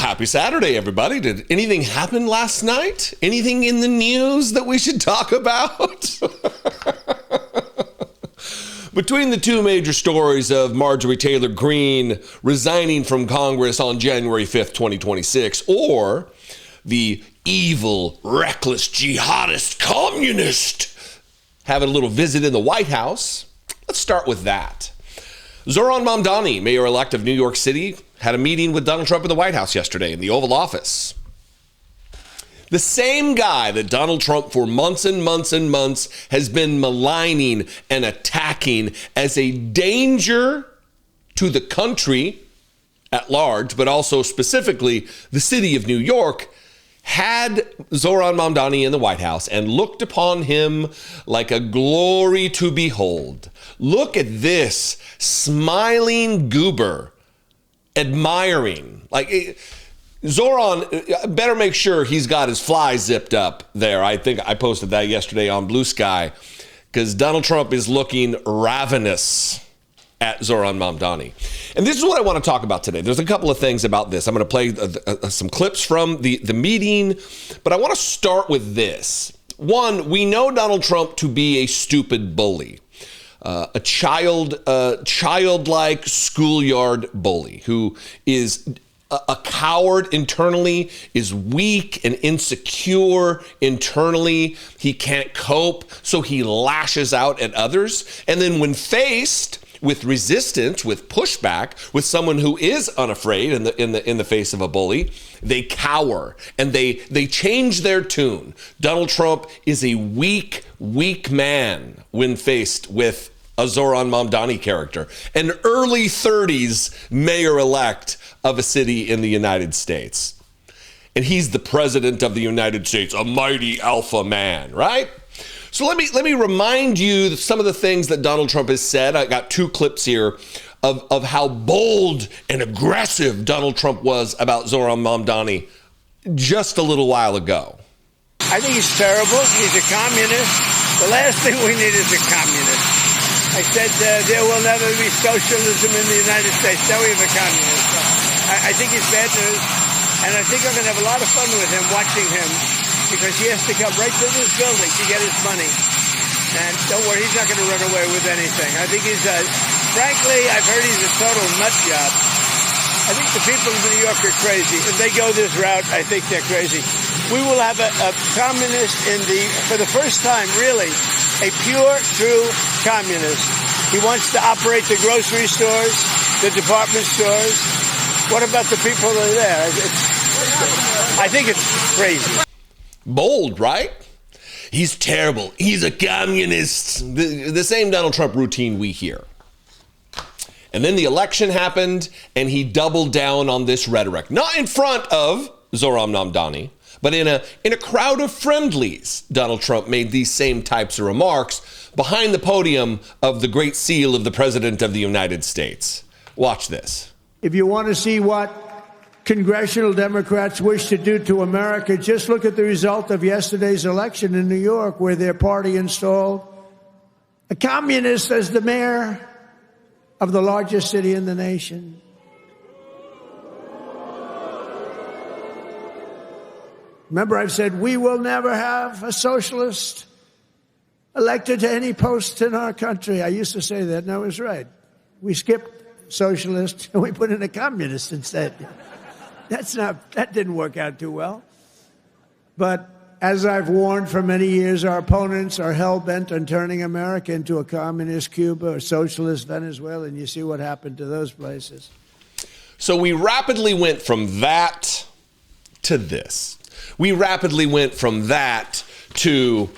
happy Saturday, everybody. Did anything happen last night? Anything in the news that we should talk about? Between the two major stories of Marjorie Taylor Greene resigning from Congress on January 5th, 2026, or the evil, reckless, jihadist communist having a little visit in the White House, let's start with that. Zohran Mamdani, mayor-elect of New York City, had a meeting with Donald Trump in the White House yesterday in the Oval Office. The same guy that Donald Trump for months and months and months has been maligning and attacking as a danger to the country at large, but also specifically the city of New York, had Zohran Mamdani in the White House and looked upon him like a glory to behold. Look at this smiling goober, admiring. Like, Zohran better make sure he's got his fly zipped up there. I think I posted that yesterday on Blue Sky, because Donald Trump is looking ravenous at Zohran Mamdani. And this is what I want to talk about today. There's a couple of things about this. I'm going to play some clips from the meeting, but I want to start with this. One, we know Donald Trump to be a stupid bully. A childlike schoolyard bully who is a coward internally, is weak and insecure internally. He can't cope, so he lashes out at others. And then when faced with resistance, with pushback, with someone who is unafraid in the face of a bully, they cower and they change their tune. Donald Trump is a weak man when faced with a Zohran Mamdani character, an early 30s mayor-elect of a city in the United States. And he's the president of the United States, a mighty alpha man, right? So let me remind you some of the things that Donald Trump has said. I got two clips here of how bold and aggressive Donald Trump was about Zohran Mamdani just a little while ago. I think he's terrible. He's a communist. The last thing we need is a communist. I said there will never be socialism in the United States. Now we have a communist. I think he's bad news, and I think I'm going to have a lot of fun with him, watching him, because he has to come right to this building to get his money. And don't worry, he's not going to run away with anything. I think he's, frankly, I've heard he's a total nut job. I think the people of New York are crazy. If they go this route, I think they're crazy. We will have a communist for the first time, really, a pure, true communist. He wants to operate the grocery stores, the department stores. What about the people that are there? I think it's crazy. Bold, right? He's terrible. He's a communist. The same Donald Trump routine we hear. And then the election happened, and he doubled down on this rhetoric. Not in front of Zohran Mamdani, but in a crowd of friendlies. Donald Trump made these same types of remarks behind the podium of the Great Seal of the President of the United States. Watch this. If you want to see what congressional Democrats wish to do to America, just look at the result of yesterday's election in New York, where their party installed a communist as the mayor of the largest city in the nation. Remember, I've said we will never have a socialist elected to any post in our country. I used to say that, and I was right. We skipped socialist and we put in a communist instead. That didn't work out too well. But as I've warned for many years, our opponents are hell-bent on turning America into a communist Cuba or socialist Venezuela, and you see what happened to those places. So we rapidly went from that to this. We rapidly went from that to,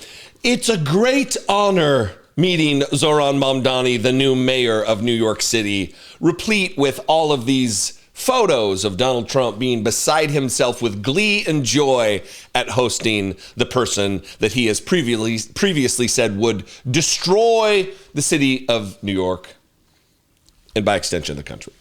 it's a great honor meeting Zohran Mamdani, the new mayor of New York City, replete with all of these photos of Donald Trump being beside himself with glee and joy at hosting the person that he has previously said would destroy the city of New York and by extension the country.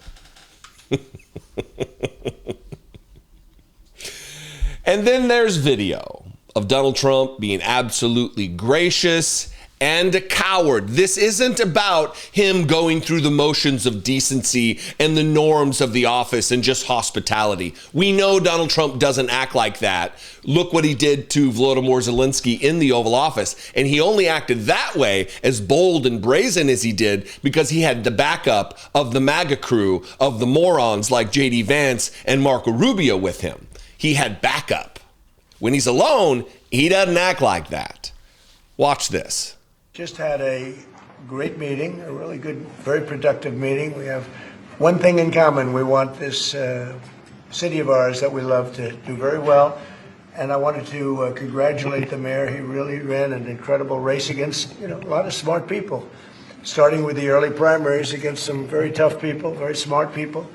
And then there's video of Donald Trump being absolutely gracious and a coward. This isn't about him going through the motions of decency and the norms of the office and just hospitality. We know Donald Trump doesn't act like that. Look what he did to Volodymyr Zelensky in the Oval Office. And he only acted that way, as bold and brazen as he did, because he had the backup of the MAGA crew of the morons like J.D. Vance and Marco Rubio with him. He had backup. When he's alone, he doesn't act like that. Watch this. Just had a great meeting, a really good, very productive meeting. We have one thing in common. We want this city of ours that we love to do very well. And I wanted to congratulate the mayor. He really ran an incredible race against, a lot of smart people, starting with the early primaries against some very tough people, very smart people.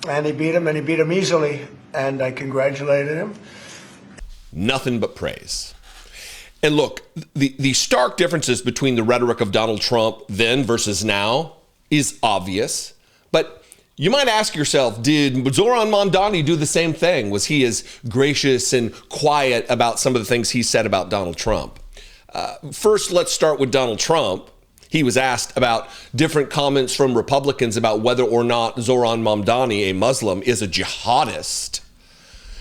And he beat them easily. And I congratulated him. Nothing but praise. And look, the stark differences between the rhetoric of Donald Trump then versus now is obvious. But you might ask yourself, did Zohran Mamdani do the same thing? Was he as gracious and quiet about some of the things he said about Donald Trump? First, let's start with Donald Trump. He was asked about different comments from Republicans about whether or not Zohran Mamdani, a Muslim, is a jihadist.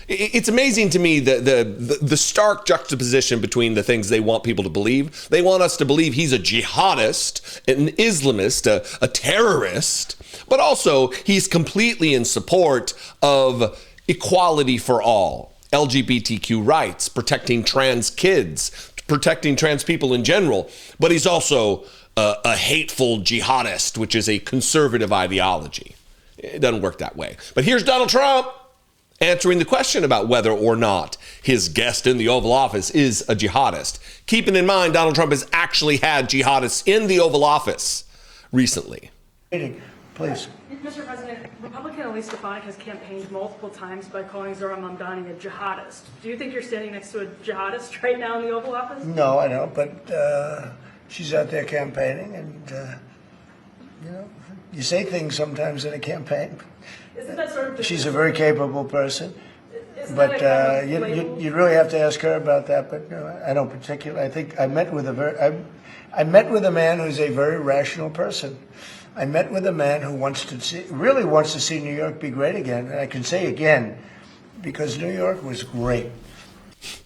It's amazing to me the stark juxtaposition between the things they want people to believe. They want us to believe he's a jihadist, an Islamist, a terrorist, but also he's completely in support of equality for all, LGBTQ rights, protecting trans kids, protecting trans people in general. But he's also a hateful jihadist, which is a conservative ideology. It doesn't work that way. But here's Donald Trump answering the question about whether or not his guest in the Oval Office is a jihadist. Keeping in mind, Donald Trump has actually had jihadists in the Oval Office recently. Please. Mr. President, Republican Elise Stefanik has campaigned multiple times by calling Zohran Mamdani a jihadist. Do you think you're standing next to a jihadist right now in the Oval Office? No, I don't, but she's out there campaigning, and, you say things sometimes in a campaign. Isn't that sort of She's a very capable person, Isn't but that a kind of you really have to ask her about that. But I don't particularly. I think I met with I met with a man who's a very rational person. I met with a man who really wants to see New York be great again, and I can say again, because New York was great.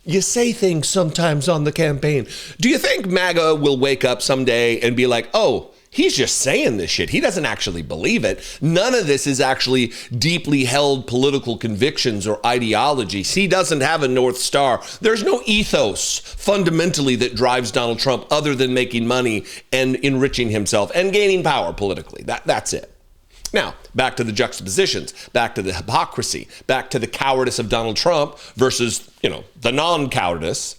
You say things sometimes on the campaign. Do you think MAGA will wake up someday and be like, oh, he's just saying this shit. He doesn't actually believe it. None of this is actually deeply held political convictions or ideologies. He doesn't have a North Star. There's no ethos fundamentally that drives Donald Trump other than making money and enriching himself and gaining power politically. That's it. Now, back to the juxtapositions, back to the hypocrisy, back to the cowardice of Donald Trump versus, the non-cowardice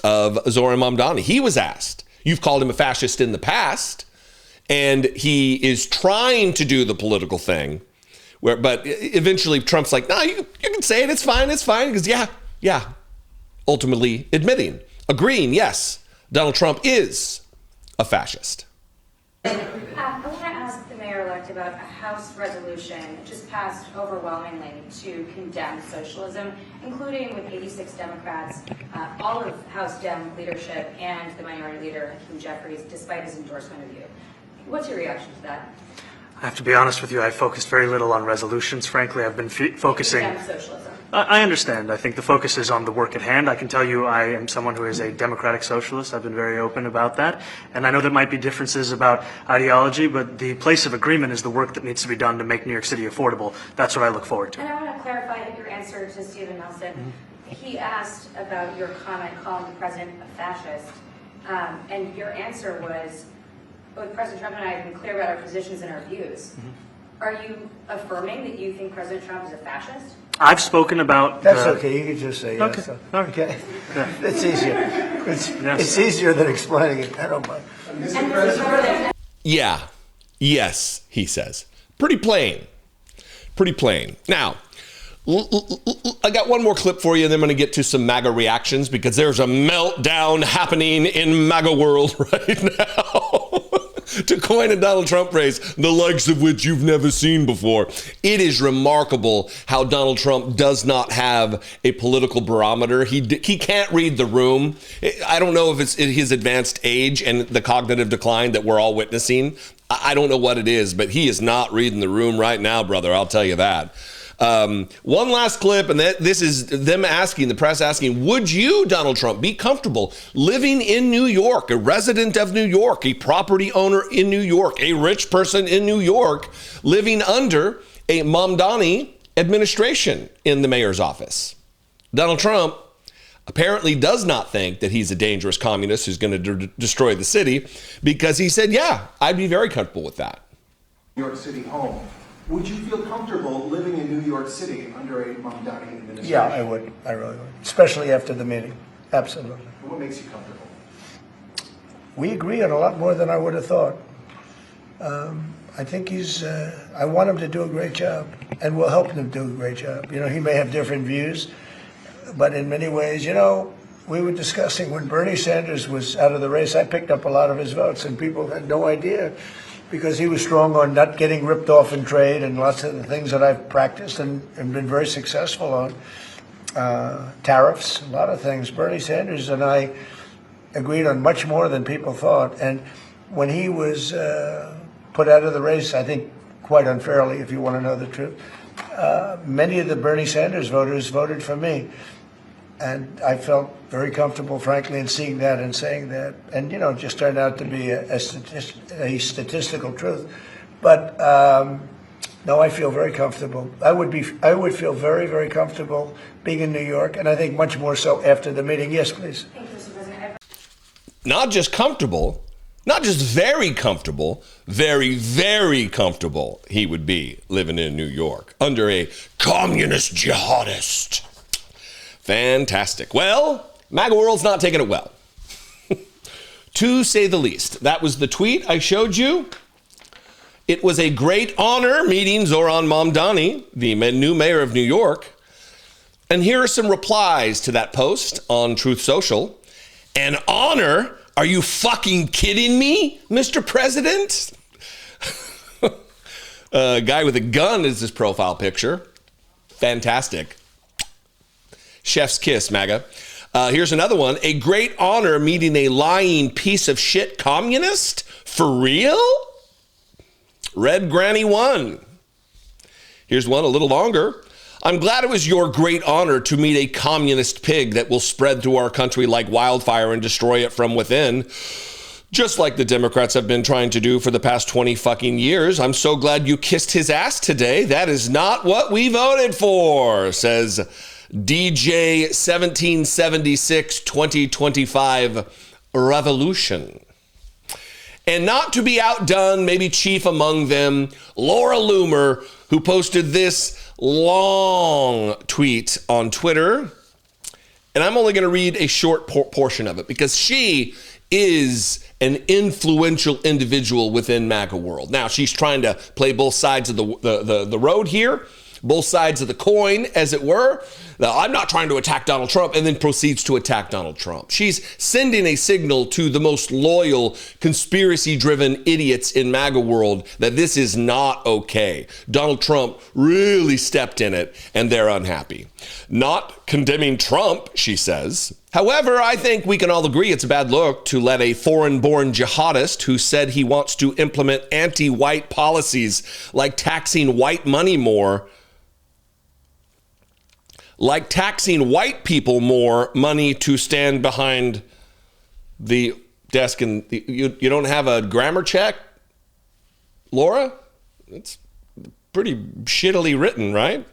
of Zohran Mamdani. He was asked, you've called him a fascist in the past. And he is trying to do the political thing, but eventually Trump's like, no, you can say it. It's fine. Because yeah. Ultimately admitting, agreeing, yes, Donald Trump is a fascist. I want to ask the mayor-elect about a House resolution just passed overwhelmingly to condemn socialism, including with 86 Democrats, all of House Dem leadership, and the minority leader, Hakeem Jeffries, despite his endorsement of you. What's your reaction to that? I have to be honest with you, I focused very little on resolutions. Frankly, I've been focusing... Condemn socialism. I understand. I think the focus is on the work at hand. I can tell you I am someone who is a democratic socialist. I've been very open about that. And I know there might be differences about ideology, but the place of agreement is the work that needs to be done to make New York City affordable. That's what I look forward to. And I want to clarify your answer to Stephen Nelson. Mm-hmm. He asked about your comment calling the president a fascist, and your answer was, both President Trump and I have been clear about our positions and our views. Mm-hmm. Are you affirming that you think President Trump is a fascist? I've spoken about... That's okay. You can just say yes. Okay. Okay. Yeah. It's easier. It's easier than explaining it. I don't mind. Yeah. Yes, he says. Pretty plain. Now, I got one more clip for you, and then I'm going to get to some MAGA reactions because there's a meltdown happening in MAGA world right now. to coin a Donald Trump phrase, the likes of which you've never seen before. It is remarkable how Donald Trump does not have a political barometer. He can't read the room. I don't know if it's his advanced age and the cognitive decline that we're all witnessing. I don't know what it is, but he is not reading the room right now, brother. I'll tell you that. One last clip, and this is them asking, the press asking, would you, Donald Trump, be comfortable living in New York, a resident of New York, a property owner in New York, a rich person in New York, living under a Mamdani administration in the mayor's office? Donald Trump apparently does not think that he's a dangerous communist who's going to destroy the city, because he said, yeah, I'd be very comfortable with that. New York City home. Would you feel comfortable living in New York City under a Mamdani administration? Yeah, I would. I really would. Especially after the meeting. Absolutely. What makes you comfortable? We agree on a lot more than I would have thought. I think I want him to do a great job, and we'll help him do a great job. You know, he may have different views, but in many ways, you know, we were discussing when Bernie Sanders was out of the race, I picked up a lot of his votes, and people had no idea, because he was strong on not getting ripped off in trade and lots of the things that I've practiced and been very successful on. Tariffs, a lot of things. Bernie Sanders and I agreed on much more than people thought. And when he was put out of the race, I think quite unfairly, if you want to know the truth, many of the Bernie Sanders voters voted for me. And I felt very comfortable, frankly, in seeing that and saying that. And, you know, it just turned out to be a statistical truth. But, no, I feel very comfortable. I would feel very, very comfortable being in New York, and I think much more so after the meeting. Yes, please. Thank you, Mr. President. Not just comfortable, not just very comfortable, very, very comfortable he would be living in New York under a communist jihadist. Fantastic. Well, MAGA world's not taking it well, to say the least. That was the tweet I showed you. It was a great honor meeting Zohran Mamdani, the new mayor of New York. And here are some replies to that post on Truth Social. An honor? Are you fucking kidding me, Mr. President? A guy with a gun is his profile picture. Fantastic. Chef's kiss, MAGA. Here's another one. A great honor meeting a lying piece of shit communist? For real? Red Granny 1. Here's one a little longer. I'm glad it was your great honor to meet a communist pig that will spread through our country like wildfire and destroy it from within, just like the Democrats have been trying to do for the past 20 fucking years. I'm so glad you kissed his ass today. That is not what we voted for, says DJ 1776 2025 Revolution. And not to be outdone, maybe chief among them, Laura Loomer, who posted this long tweet on Twitter. And I'm only going to read a short portion of it because she is an influential individual within MAGA world. Now, she's trying to play both sides of the road here, both sides of the coin, as it were. Now, I'm not trying to attack Donald Trump, and then proceeds to attack Donald Trump. She's sending a signal to the most loyal, conspiracy-driven idiots in MAGA world that this is not okay. Donald Trump really stepped in it, and they're unhappy. Not condemning Trump, she says. However, I think we can all agree it's a bad look to let a foreign-born jihadist who said he wants to implement anti-white policies like taxing white money more, like taxing white people more money to stand behind the desk. And you don't have a grammar check, Laura? It's pretty shittily written, right?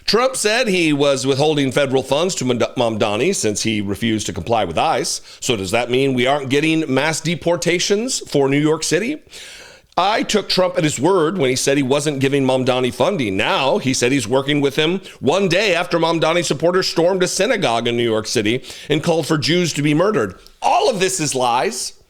Trump said he was withholding federal funds to Mamdani since he refused to comply with ICE. So does that mean we aren't getting mass deportations for New York City? I took Trump at his word when he said he wasn't giving Mamdani funding. Now he said he's working with him one day after Mamdani supporters stormed a synagogue in New York City and called for Jews to be murdered. All of this is lies.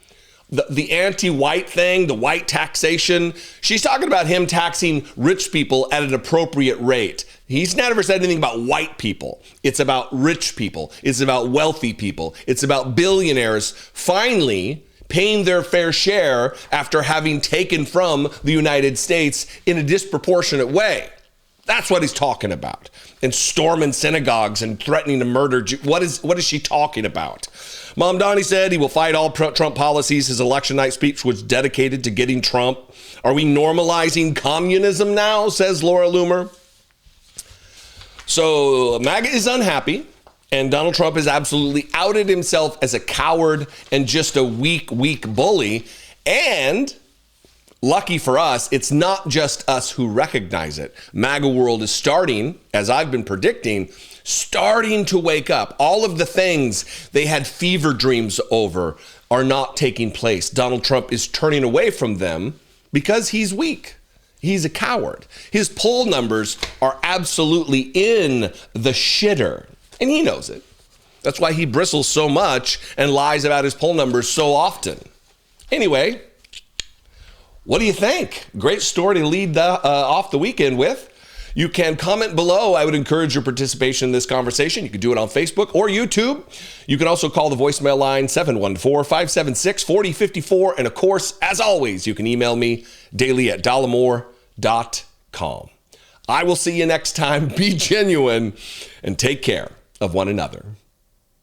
The anti-white thing, the white taxation. She's talking about him taxing rich people at an appropriate rate. He's never said anything about white people. It's about rich people. It's about wealthy people. It's about billionaires finally paying their fair share after having taken from the United States in a disproportionate way. That's what he's talking about. And storming synagogues and threatening to murder Jews. What is she talking about? Mamdani said he will fight all Trump policies. His election night speech was dedicated to getting Trump. Are we normalizing communism now, says Laura Loomer. So MAGA is unhappy, and Donald Trump has absolutely outed himself as a coward and just a weak bully. And lucky for us, it's not just us who recognize it. MAGA world is starting, as I've been predicting, starting to wake up. All of the things they had fever dreams over are not taking place. Donald Trump is turning away from them because he's weak. He's a coward. His poll numbers are absolutely in the shitter, and he knows it. That's why he bristles so much and lies about his poll numbers so often. Anyway, what do you think? Great story to lead off the weekend with. You can comment below. I would encourage your participation in this conversation. You can do it on Facebook or YouTube. You can also call the voicemail line 714-576-4054. And of course, as always, you can email me daily at dollemore.com. I will see you next time. Be genuine and take care of one another.